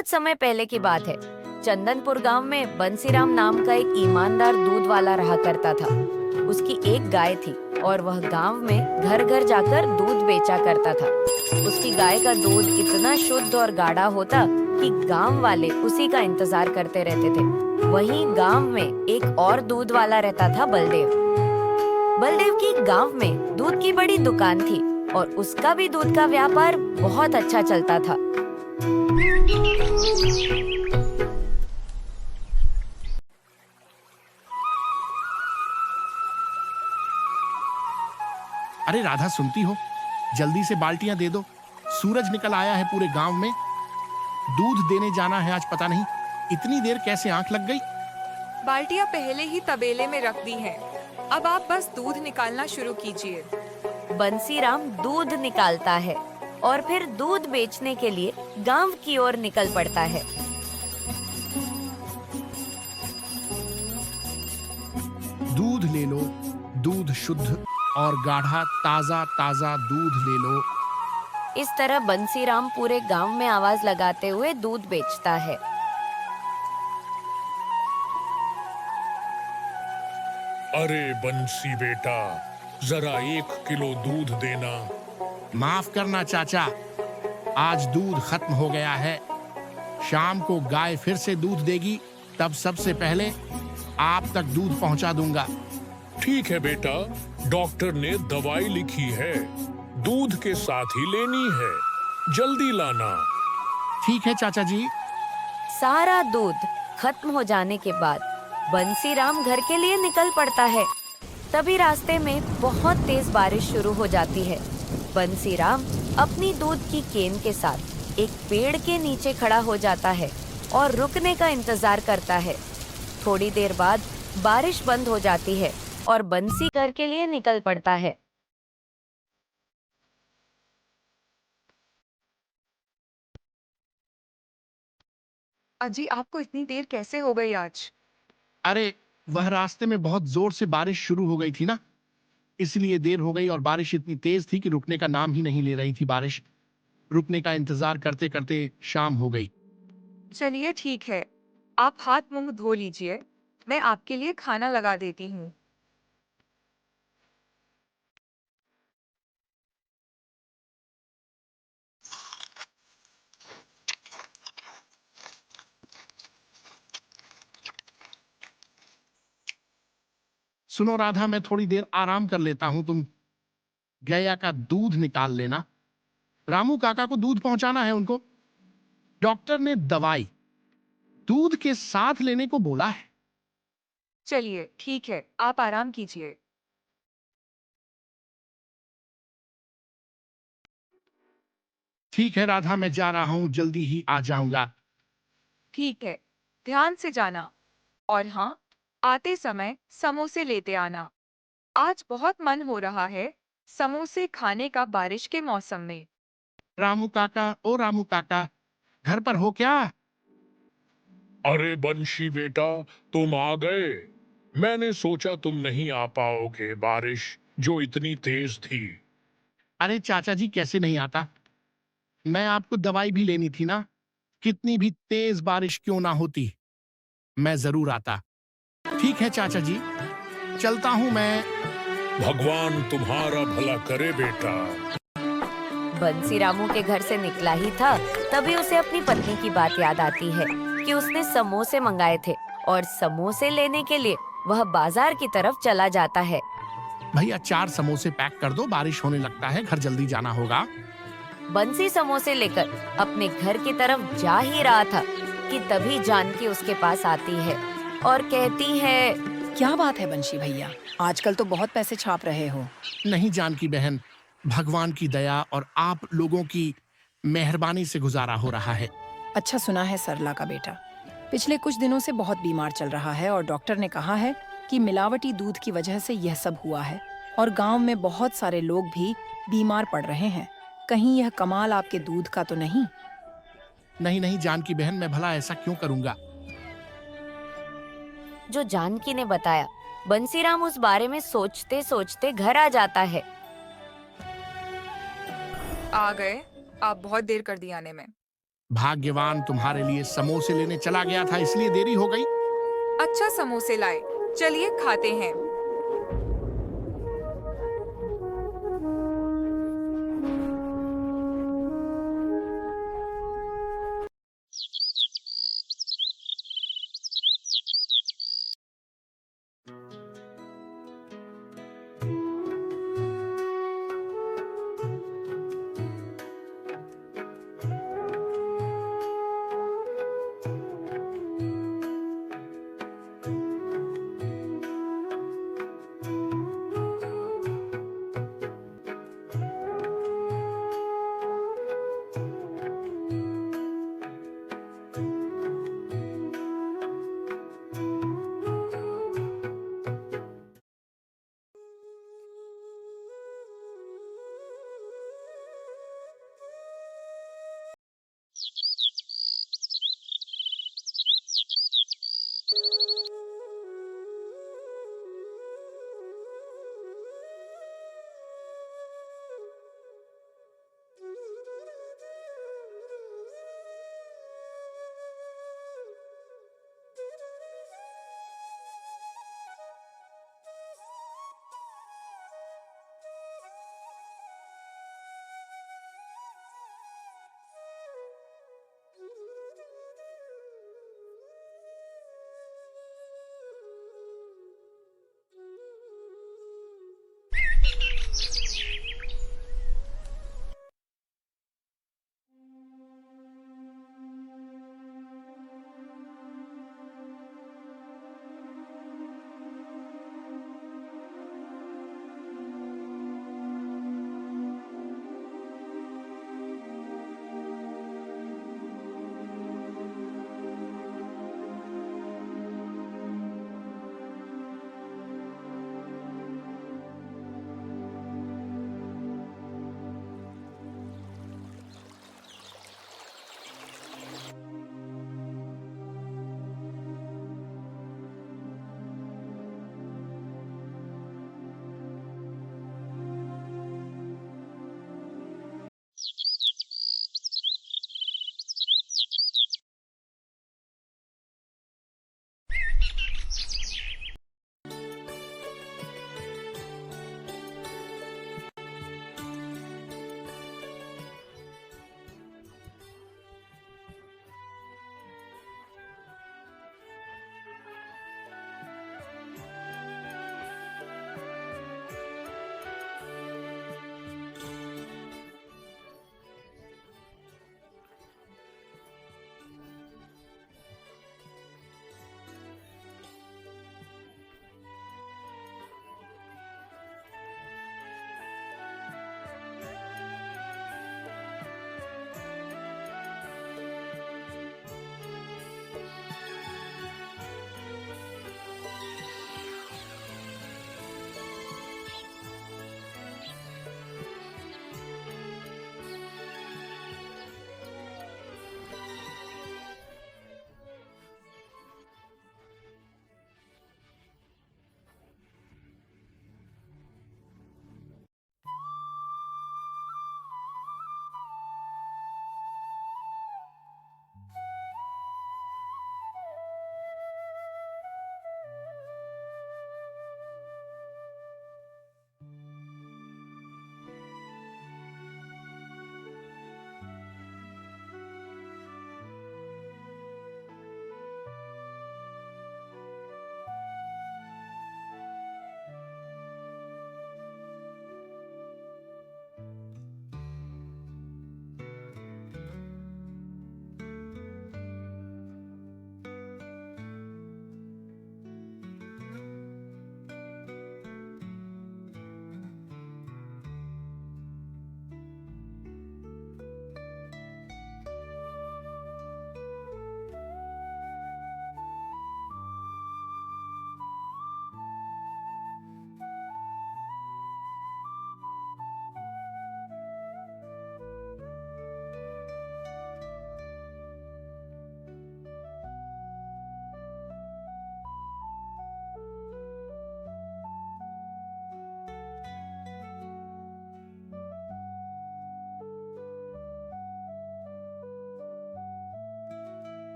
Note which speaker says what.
Speaker 1: बहुत समय पहले की बात है। चंदनपुर गांव में बंसीराम नाम का एक ईमानदार दूध वाला रहा करता था। उसकी एक गाय थी और वह गांव में घर घर जाकर दूध बेचा करता था। उसकी गाय का दूध इतना शुद्ध और गाढ़ा होता कि गांव वाले उसी का इंतजार करते रहते थे। वहीं गांव में एक और दूध वाला रहता था, बलदेव। बलदेव की गांव में दूध की बड़ी दुकान थी और उसका भी दूध का व्यापार बहुत अच्छा चलता था।
Speaker 2: अरे राधा, सुनती हो? जल्दी से बाल्टियां दे दो। सूरज निकल आया है पूरे गांव में। दूध देने जाना है आज। पता नहीं इतनी देर कैसे आंख लग गई।
Speaker 3: बाल्टियां पहले ही तबेले में रख दी हैं। अब आप बस दूध निकालना शुरू कीजिए।
Speaker 1: बंसीराम दूध निकालता है और फिर दूध बेचने के लिए गांव की ओर निकल पड़ता है।
Speaker 2: दूध ले लो, दूध शुद्ध और गाढ़ा ताजा ताजा दूध ले लो।
Speaker 1: इस तरह बंसीराम पूरे गांव में आवाज लगाते हुए दूध बेचता है।
Speaker 4: अरे बंसी बेटा, जरा 1 किलो दूध देना।
Speaker 2: माफ करना चाचा, आज दूध खत्म हो गया है। शाम को गाय फिर से दूध देगी, तब सबसे पहले आप तक दूध पहुंचा दूंगा।
Speaker 4: ठीक है बेटा, डॉक्टर ने दवाई लिखी है, दूध के साथ ही लेनी है। जल्दी लाना।
Speaker 2: ठीक है चाचा जी।
Speaker 1: सारा दूध खत्म हो जाने के बाद बंसीराम घर के लिए निकल पड़ता है। तभी रास्ते में बहुत तेज बारिश शुरू हो जाती है। बंसीराम अपनी दूध की केन के साथ एक पेड़ के नीचे खड़ा हो जाता है और रुकने का इंतजार करता है। थोड़ी देर बाद बारिश बंद हो जाती है और बंसी घर के लिए निकल पड़ता है।
Speaker 3: अजी, आपको इतनी देर कैसे हो गई आज?
Speaker 2: अरे वह रास्ते में बहुत जोर से बारिश शुरू हो गई थी ना, इसलिए देर हो गई। और बारिश इतनी तेज थी कि रुकने का नाम ही नहीं ले रही थी। बारिश रुकने का इंतजार करते करते शाम हो गई।
Speaker 3: चलिए ठीक है, आप हाथ मुंह धो लीजिए, मैं आपके लिए खाना लगा देती हूँ।
Speaker 2: सुनो राधा, मैं थोड़ी देर आराम कर लेता हूं। तुम गया का दूध निकाल लेना। रामू काका को दूध पहुंचाना है उनको। डॉक्टर ने दवाई दूध के साथ लेने को बोला है।
Speaker 3: चलिए ठीक है, आप आराम कीजिए।
Speaker 2: ठीक है राधा, मैं जा रहा हूं, जल्दी ही आ जाऊंगा।
Speaker 3: ठीक है, ध्यान से जाना। और हाँ, आते समय समोसे लेते आना। आज बहुत मन हो रहा है समोसे खाने का बारिश के मौसम में।
Speaker 2: रामू काका, ओ रामू काका, घर पर हो क्या?
Speaker 4: अरे बंशी बेटा, तुम आ गए। मैंने सोचा तुम नहीं आ पाओगे, बारिश जो इतनी तेज थी।
Speaker 2: अरे चाचा जी, कैसे नहीं आता। मैं आपको दवाई भी लेनी थी ना। कितनी भी तेज बारिश क्यों ना होती, मैं जरूर आता। ठीक है चाचा जी, चलता हूं मैं।
Speaker 4: भगवान तुम्हारा भला करे बेटा।
Speaker 1: बंसी रामू के घर से निकला ही था, तभी उसे अपनी पत्नी की बात याद आती है कि उसने समोसे मंगाए थे और समोसे लेने के लिए वह बाजार की तरफ चला जाता है।
Speaker 2: भैया 4 समोसे पैक कर दो, बारिश होने लगता है, घर जल्दी जाना होगा।
Speaker 1: बंसी समोसे लेकर अपने घर की तरफ जा ही रहा था कि तभी जानकी उसके पास आती है और कहती है,
Speaker 5: क्या बात है बंशी भैया, आजकल तो बहुत पैसे छाप रहे हो।
Speaker 2: नहीं जानकी बहन, भगवान की दया और आप लोगों की मेहरबानी से गुजारा हो रहा है।
Speaker 5: अच्छा सुना है सरला का बेटा पिछले कुछ दिनों से बहुत बीमार चल रहा है और डॉक्टर ने कहा है कि मिलावटी दूध की वजह से यह सब हुआ है और गांव में बहुत सारे लोग भी बीमार पड़ रहे हैं। कहीं यह कमाल आपके दूध का तो नहीं?
Speaker 2: नहीं नहीं जानकी बहन, मैं भला ऐसा क्यों करूंगा।
Speaker 1: जो जानकी ने बताया, बंसीराम उस बारे में सोचते सोचते घर आ जाता है।
Speaker 3: आ गए? आप बहुत देर कर दी आने में।
Speaker 2: भाग्यवान तुम्हारे लिए समोसे लेने चला गया था, इसलिए देरी हो गई।
Speaker 3: अच्छा समोसे लाए, चलिए खाते हैं।